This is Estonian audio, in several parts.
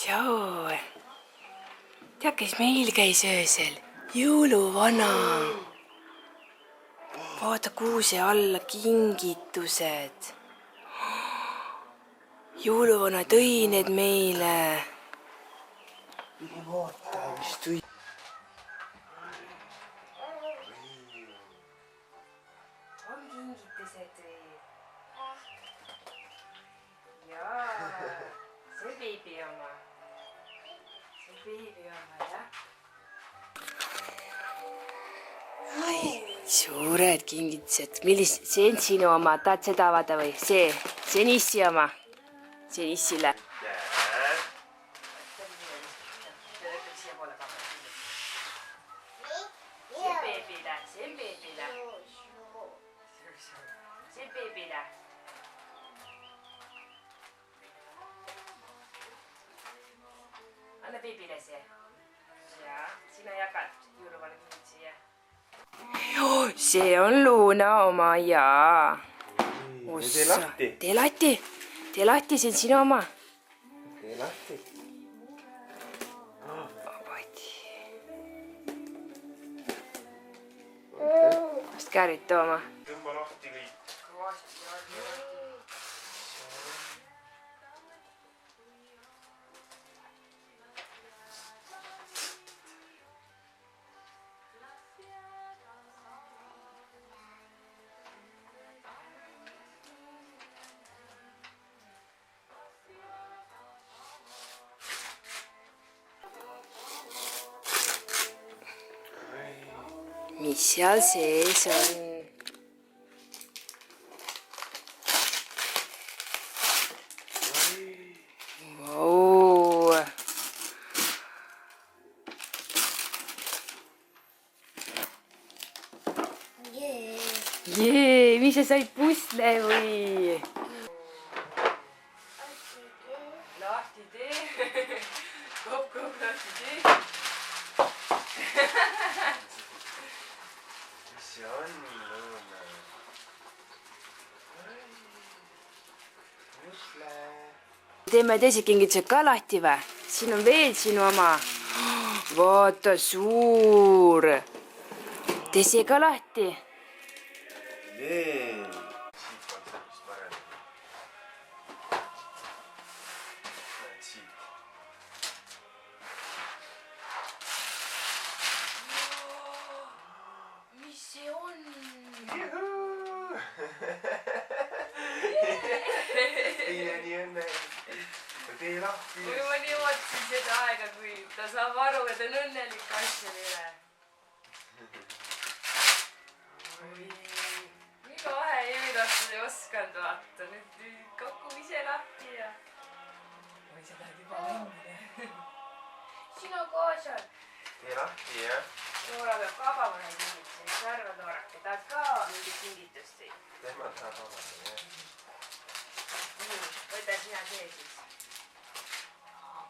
Tšau. Tead, kes meil käis öösel? Jõuluvana. Vaata kuuse alla kingitused. Jõuluvana tõi need meile. Vaata, mis tõi. On kingitused või? Jaa, see beebi oma. See beebi oma, jah. Suured kingitused. See on sinu oma. Tahad seda avada või? See on Issi oma. See on Issile. See on beebile. Anna beebile see. Jaa, sina jagad jõuluvana kingituse, jah. See on Luuna oma, jaa. Tee lahti. Tee lahti. Tee lahti, see on sinu oma. Tee lahti. Vast kärid tooma. Tõmba lahti kõik. Mis seal sees on? Vau! Jee, mis sa said pusle või? Lahti tee. Kop lahti tee. See on Luuna. Pusle. Teeme teised kingitused ka lahti või? Siin on veel sinu oma. Vaata, suur. Tee see ka lahti. Veel. Siip on sellist parem. Näed siip. Mis see on? Teine nii õnne. Tee lahti. Kui ma nii ootasin seda aega, kui ta saab aru, et on õnnelik asja üle. Nii kahe jõudastud ei osanud vaata. Nüüd kokku ise lahti ja... Või sa tahad juba mängida? Sina kaasad. Tee lahti, jah. Noora peab kabama neid kingitusi. Mis sa arvad, Noorake? Tahad ka mingit kingitust? Tema tahab avada, jah. Nii, võta sina see siis.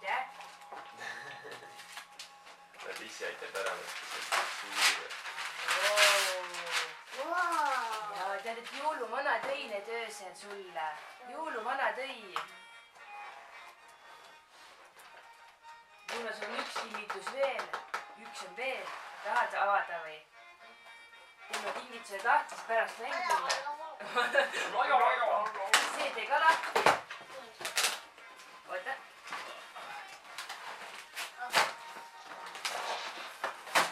Jah? Nad ise aitab ära võtta suure. Ja tead, et jõuluvana tõi need öösel sulle. Jõuluvana tõi. Kuna sul on üks kingitus veel. Üks on veel. Tahad avada või? Teeme kingitused lahti, siis pärast mängime. See tee ka lahti. Oota.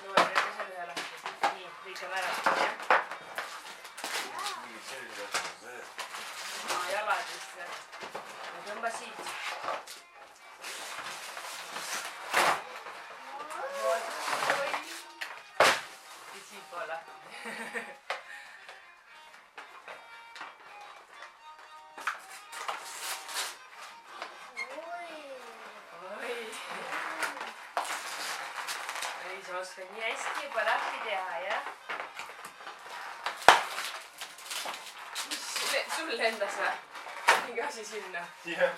Noor, võtta selle ühe lahti. Nii, lõikame ära. Mingid sellised asjad veel. Jaladesse. Tõmba siit. Ja siit poole lahti. Sa oskad nii hästi juba lahti teha, jah? Sul lendas või? Mingi asi sinna. Jah.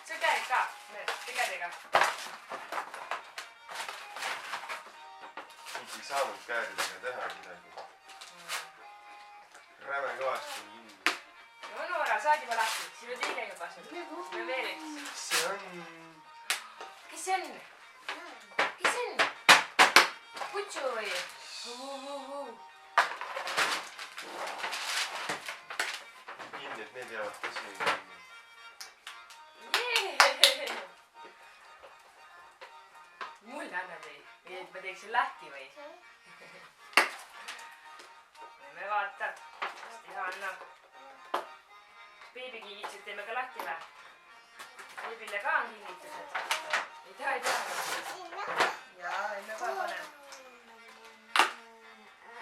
See käed ka, tee käedega. Ei saanud käedega teha midagi. Räme kõvasti on kinni. No Noora saad juba lahti, siin on teine juba sul. Ja veel üks. See on... Kes see on? Kes see on? Kutsu või? Ilmselt need jäävad tõsi. Mulle annad või? Või et ma teeksin lahti või? Me vaata. Kas teha annab. Beebikingitsed teeme ka lahti või? Beebile ka on kingitused. Ei tea. Jaa, emme ka panen.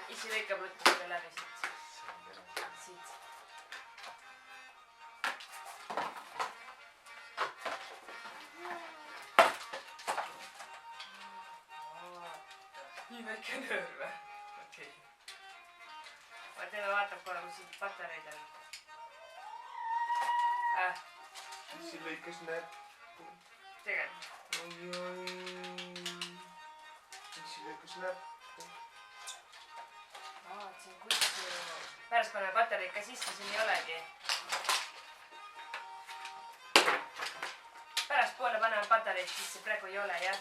Isi lõikab ruttu selle läbi siit. Siit. Nii väike nöör või? Okei. Ma teeme vaatab korra, kui siit patareid on. Isi lõikas näppu. Tegelikult. Oi. Isi lõikas näppu. See on kutsu. Pärast paneme patareid ka sisse, siin ei olegi. Pärast poole paneme patareid sisse, praegu ei ole, jah.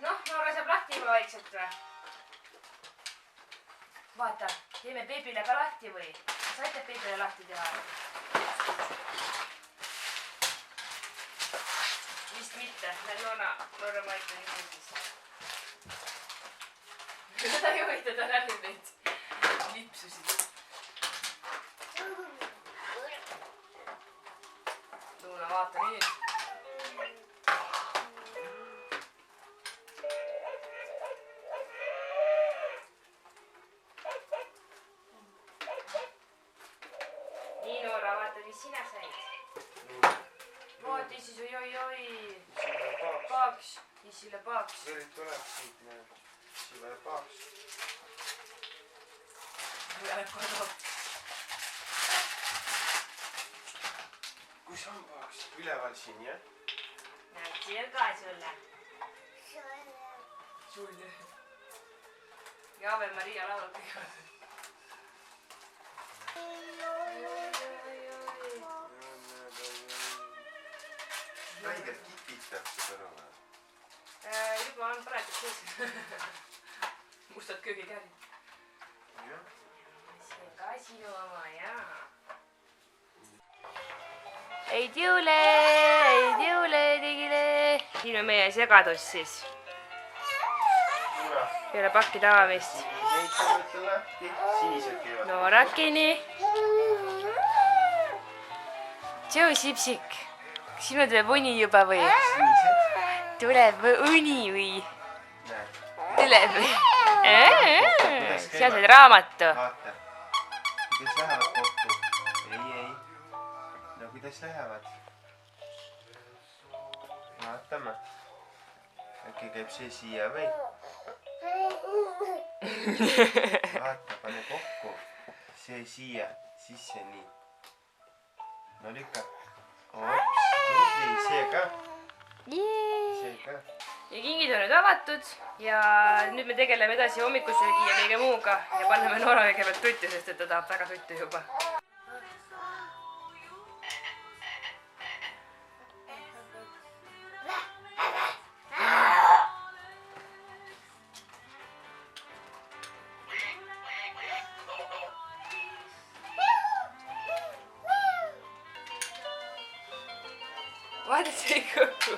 Noh, Noora saab lahti juba vaikselt või? Vaata, teeme beebile ka lahti või? Sa aitab beebile lahti teha? Vist mitte. Noora ma aitan ise siis. Seda ei huvita, ta näeb neid lipsusid. Luuna, vaata nüüd. Nii, Noora, vaata, mis sina said. Vaata, siis oi. Paaks. Isile paaks. Veri tuleb siit, näeb. Isile paaks. Läheb kodu. Kus on paaks? Üleval siin, jah? Näed, siia ka sulle. Sulle. Ja Ave Maria laulab kõigepealt. Väigelt kipitab see sõnu. Juba on praegu sees. Mustad köögikäärid. Jah. See on ka sinu oma, jaa. Ei tiule, tegile. Siin on meie segadus siis. Peale pakkide avamist. Sinised võtta lahti. Sinised käivad. Noorakini. Tšau, Sipsik. Sinu tuleb uni juba või? Sinised. Tuleb uni või? Näed. Tuleb või? Seal said raamatu. Vaata. Kuidas lähevad kokku? Ei. No kuidas lähevad? Vaatame. Äkki käib see siia või? Vaata, pane kokku. See siia. Sisse nii. No lükka. Ops, tubli. See ka. See ka. Ja kingid on nüüd avatud ja nüüd me tegeleme edasi hommikusöögi ja kõige muuga ja paneme Noora kõigepealt tuttu, sest et ta tahab väga tuttu juba. Vaata, see ei kõku.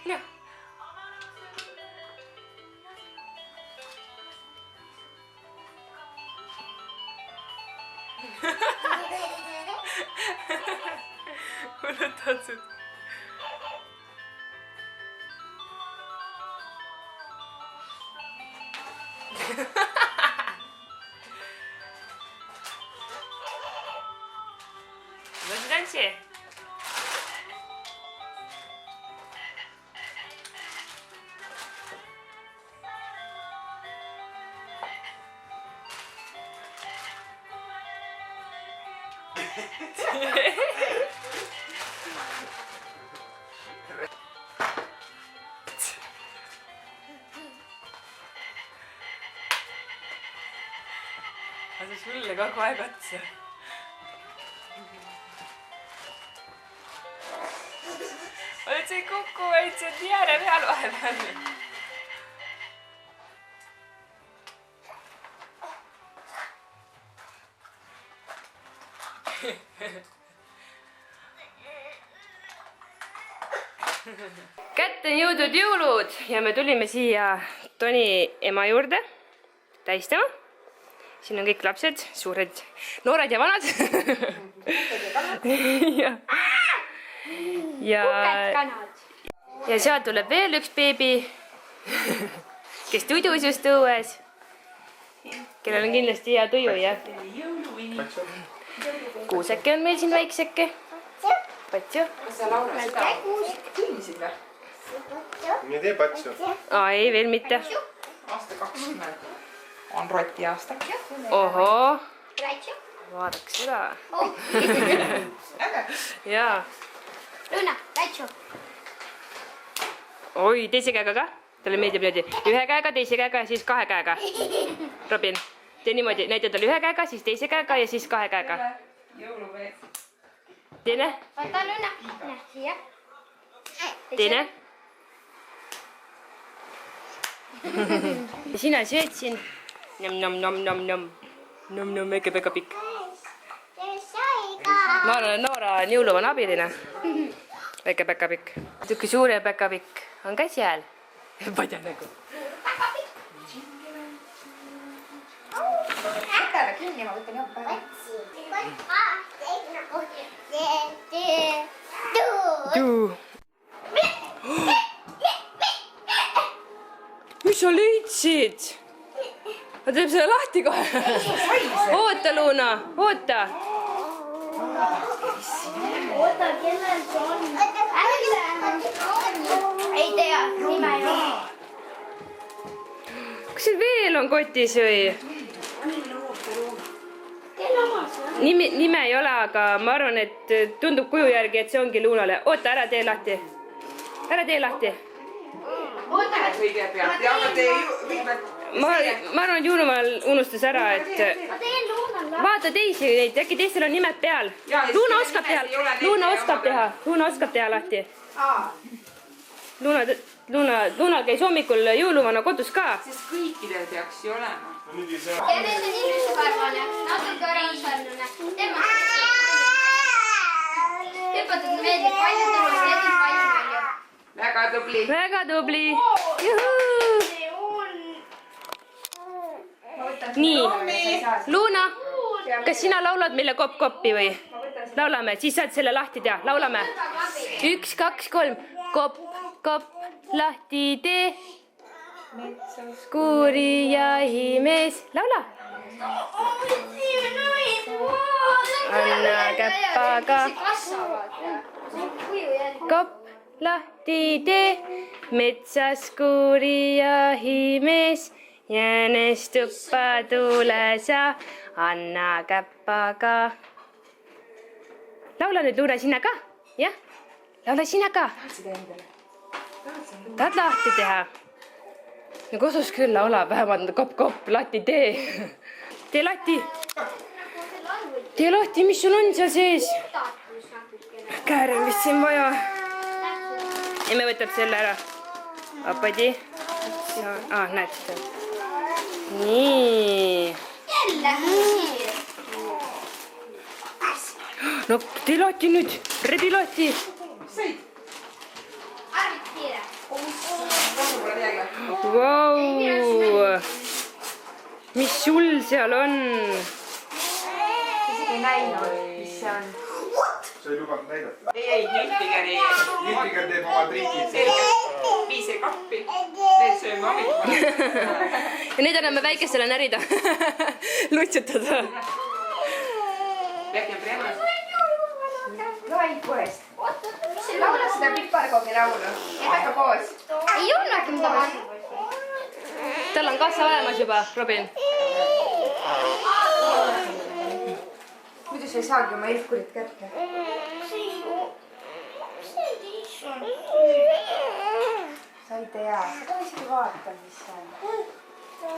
Noh. Hullud tantsud. Mõtle tantsi. Aga sulle kogu aeg otsa. oled sa ei kuku, vaid sa oled jääre peal vahepeal. Kätte on jõudnud jõulud ja me tulime siia Toni ema juurde tähistama. Siin on kõik lapsed, suured, noored ja vanad. ja sealt tuleb veel üks beebi, kes tudus just õues, kellel on kindlasti hea tuju, jah. Kuuseke on meil siin väikseke. Patsu. Kas sa laulad seda? Filmisid või? Ei tee patsu. Ei, veel mitte. Aasta 20 on roti aasta. Ohoo. Vaadaks seda. Jaa. Luna, Pätsu. Oi, teise käega ka? Talle meeldib niimoodi. Ühe käega, teise käega ja siis kahe käega. Robin, tee niimoodi. Näita talle ühe käega, siis teise käega ja siis kahe käega. Jõuluveed. Teine? Vaata, Luna. Näe, siia. Teine? Ja sina sööd siin. Nom. Nom, väike päkapikk. Ma olen Noora on jõuluvana abiline. Väike päkapikk. Tükki suure päkapikk on ka seal. Padja nagu. Võtale kinni, ma võtan joppa. Mis sa leidsid? Ta teeb selle lahti kohe. Oota, Luna, oota. Oota, kellel see on? Ei tea, nime ei ole. Kas see veel on kotis või? Kelle oma see on? Nime ei ole, aga ma arvan, et tundub kuju järgi, et see ongi Lunale. Oota, ära tee lahti. Ära tee lahti. Oota, Kõigepealt. Ja aga tee kõigepealt. Ma arvan, et jõulumaal unustas ära, et... ma teen Lunale. Vaata teisi neid, äkki teistel on nimed peal. Luna oskab teha, Luna oskab teha lahti. Luna käis hommikul jõuluvana kodus ka. Sest kõikidel peaks ju olema. Ja need on illusekarvane, natuke oranžarnune. Tema hüppatud meeldib palju tõmmast, need on palju. Väga tubli. Väga tubli. Juhuu! Nii, Luna, kas sina laulad meile kopp-koppi või? Laulame, siis saad selle lahti teha. Laulame. 1, 2, 3. Kopp, lahti tee. Kuuri jahimees. Laula. Anna käppaga. Kopp, lahti tee. Metsas kuuri jahimees. Jänes tuppa tule sa, anna käppaga. Laula nüüd, Luna, sina ka? Jah? Laula sina ka? Tahad lahti teha? No kodus küll laulab, vähemalt kopp, lahti tee. Tee lahti. Tee lahti, mis sul on seal sees? Käär on vist siin vaja. Emme võtab selle ära. Apadi. Näed seda. Nii. Jälle siir. No tee lahti nüüd, rebi lahti. Arvit kiire. Vau. Mis sul seal on? Isegi näinud, mis see on. Sa ei lubanud näidata. Ei, Niltiger ei. Niltiger teeb oma trikid. Selge. Viise kappi. Need sööme hommikul. Ja neid anname väikestele närida. Lutsutada. Lähkem preemast. Laipoest. Laula seda piparkoogi laulu. Jätaka koos. Ei olnagi mida ma. Tal on kassa olemas juba, Robin. Muidu sa ei saagi oma ilkurit kätte. sa ei tea, sa pead isegi vaatama, mis see on.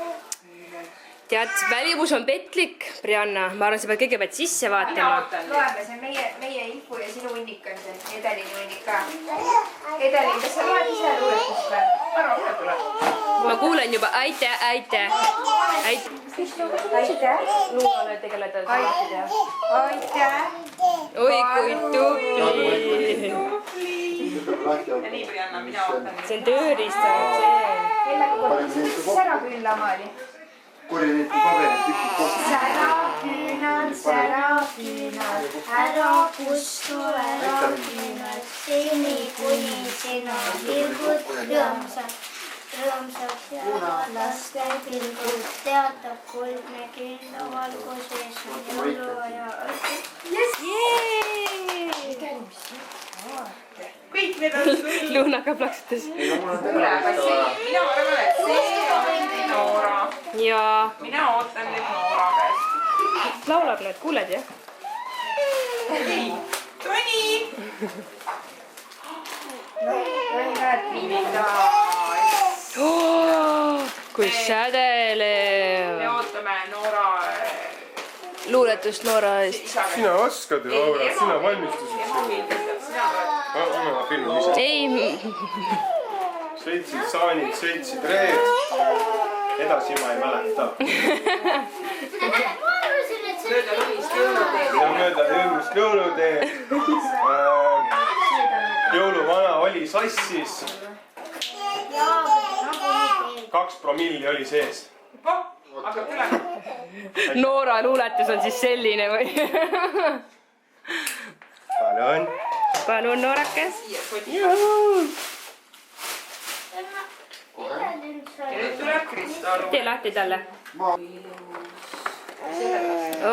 tead, välimus on petlik, Brianna. Ma arvan, sa pead kõigepealt sisse vaatama. loeme, see on meie info ja sinu hunnik on see. Edelini hunnik ka. Edelin, kas sa loed ise luuletust või? ära ole tule. Ma kuulen juba aitäh. Aitäh. Luuale tegeleda. Aitäh. Oi kui tubli. ja nii, Brianna, mina ootan. See on tööriistanud see. Kellega kodus säraküünlama oli? korjad paberit, tükid kokku. säraküünal, ära kustu ära küünal, seni kuni sina pilgud rõõmsad ja laste pilgud teatab kuldne kinno valguses on jõuluaja. kõik need on sul. Luunaga plaksutas. kuule, aga see, mina arvan, et see on Noora. Ja mina ootan nüüd Noora käest. laulab need, kuuled jah? ei, Toni! Kui sädelev. me ootame Noora Luuletust Noora eest. Sina oskad ju, Laura, sina valmistusid selle. sina oled. Sina filmi ise. Ei, Sõitsid saanid, sõitsid reed. Edasi ma ei mäleta. mööda lumist jõuluteed. Ja mööda jõulust jõuluteed. Jõuluvana oli sassis. 2 promilli oli sees. hakkab tulema. Noora luuletus on siis selline või? Palun. Palun, Noorakas. ja nüüd tuleb Kristo. Tee lahti talle.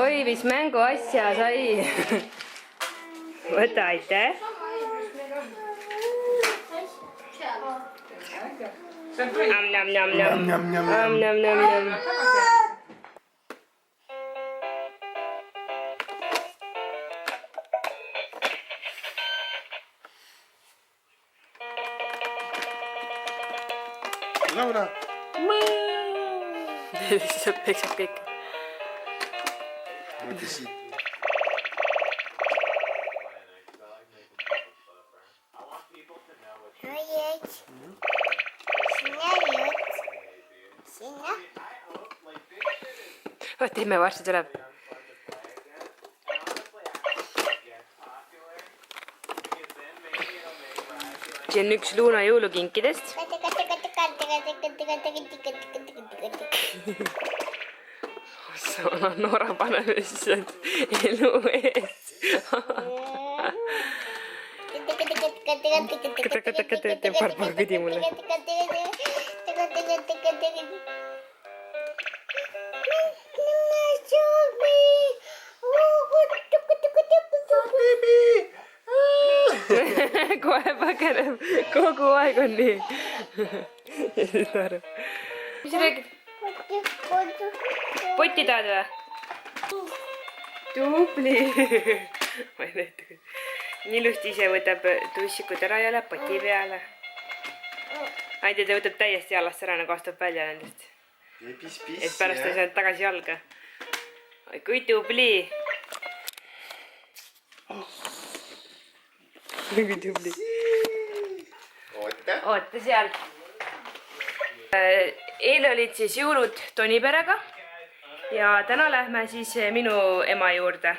Oi, mis mänguasja sai. Võta, aitäh. see on Toni. Nam-nam-nam-nam. Laura. Siis peksab kõik. Mõtle siit. Teeme, varsti tuleb. See on üks Luuna jõulukinkidest. Noora paneme siis elu eest. Barbar kõdi mulle. Kohe pageneb, kogu aeg on nii. Mis sa räägid? Potti tahad või? Tubli. Ma ei näita. Nii ilusti ise võtab tussikud ära ja läheb poti peale. Aide ta võtab täiesti jalast ära, nagu astub välja nendest. Et pärast ei saanud tagasi jalga. Oi, kui tubli. Kui tubli. Oota seal. Eile olid siis jõulud Toni perega ja täna lähme siis minu ema juurde.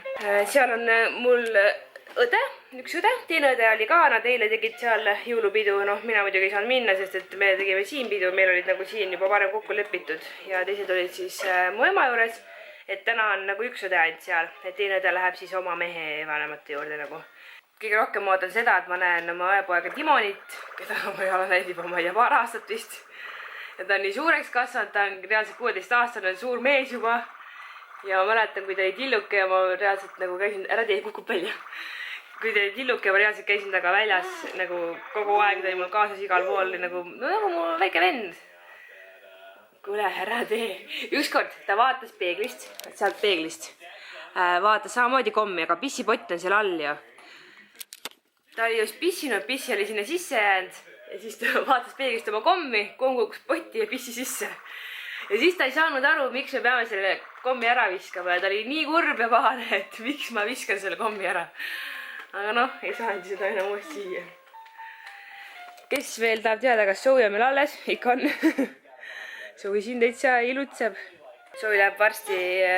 Seal on mul õde, üks õde, teine õde oli ka, nad eile tegid seal jõulupidu. Noh, mina muidugi ei saanud minna, sest et me tegime siin pidu, meil olid nagu siin juba varem kokku lepitud ja teised olid siis mu ema juures. Et täna on nagu üks õde ainult seal, et teine õde läheb siis oma mehe vanemate juurde nagu. Kõige rohkem ma ootan seda, et ma näen oma õepoega Timonit, keda ma ei ole näinud juba, ma ei tea, paar aastat vist. Ja ta on nii suureks kasvanud, ta on reaalselt 16-aastane, suur mees juba. Ja ma mäletan, kui ta oli tilluke ja ma reaalselt nagu käisin, ära tee, kukub välja. Kui ta oli tilluke, ma reaalselt käisin taga väljas nagu kogu aeg, ta oli mul kaasas igal pool, nagu mu väike vend. Kuule, ära tee. Ükskord ta vaatas peeglist, sealt peeglist. vaatas samamoodi kommi, aga pissipott on seal all ju. Ta oli just pissinud, pissi oli sinna sisse jäänud ja siis ta vaatas peeglist oma kommi, komm kukkus potti ja pissi sisse. Ja siis ta ei saanud aru, miks me peame selle kommi ära viskama ja ta oli nii kurb ja pahane, et miks ma viskan selle kommi ära. Aga noh, ei saanud seda enam uuesti siia. Kes veel tahab teada, kas Zoe on meil alles? Ikka on. Zoe siin täitsa ilutseb. Zoe läheb varsti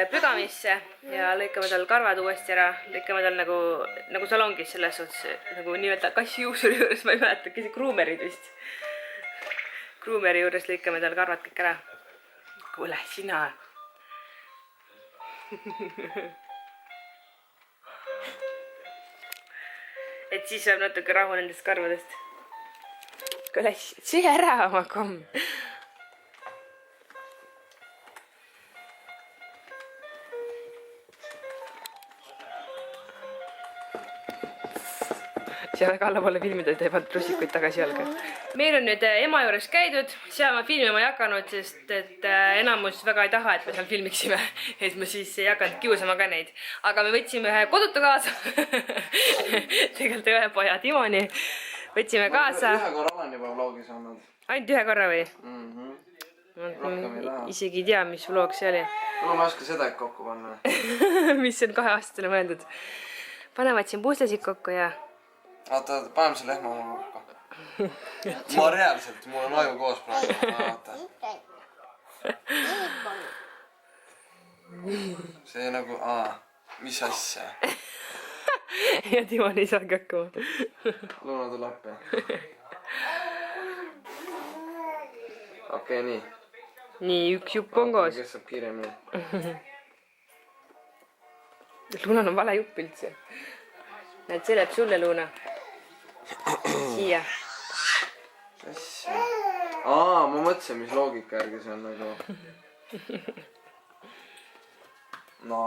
pügamisse ja lõikame tal karvad uuesti ära. Lõikame tal nagu salongis selles suhtes, nagu nii-öelda kassijuuksuri juures, ma ei mäleta, käsi kruumerid vist. Kruumeri juures lõikame tal karvad kõik ära. Kuule, sina. Et siis saab natuke rahu nendest karvadest. Kuule, süü ära oma komm. See väga allapoole filmida, et ei pannud russikuid tagasi jalga. Meil on nüüd ema juures käidud, seal ma filmima ei hakanud, sest et enamus väga ei taha, et me seal filmiksime. Et ma siis ei hakanud kiusama ka neid. Aga me võtsime ühe kodutu kaasa. Tegelikult ühe poja Timoni. Võtsime kaasa. Ühe korra olen juba vlogis olnud. Ainult ühe korra või? Rohkem ei taha. Isegi ei tea, mis vlog see oli. Ma ei oska seda kokku panna. Mis on 2-aastasele mõeldud. Panevad siin puslesid kokku ja... Oota, paneme see lehma oma kokku. Ma reaalselt, mul on aju koos praegu. Vaata. See nagu, mis asja? Ja Timon ei saagi hakkama. Luna tule appi. Okei, nii. Nii, üks jupp on koos. Kes saab kiiremini? Lunal on vale jupp üldse. Näed, see läheb sulle, Luna. Siia. Asja. Ma mõtlesin, mis loogika järgi see on nagu. No.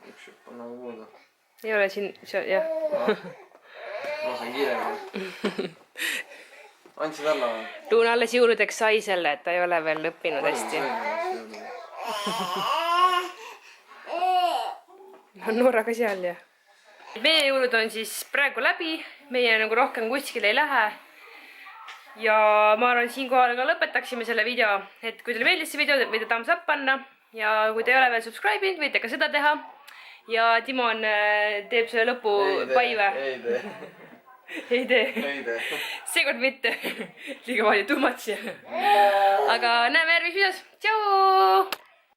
Üks jupp on nagu puudu. Ei ole siin, jah. Ma saan kiiremini. Andsid alla või? Luna alles jõuludeks sai selle, et ta ei ole veel õppinud hästi. On Noora ka seal ja. Meie jõulud on siis praegu läbi. Meie nagu rohkem kuskil ei lähe. Ja ma arvan, siinkohal ka lõpetaksime selle video. Et kui teile meeldis see video, võite thumbs up panna. Ja kui te ei ole veel subscribe'inud, võite ka seda teha. Ja Timon teeb selle lõpu paive. Ei tee. Ei tee. Ei tee. Seekord mitte. Liiga palju too much. Aga näeme järgmises videos. Tšau!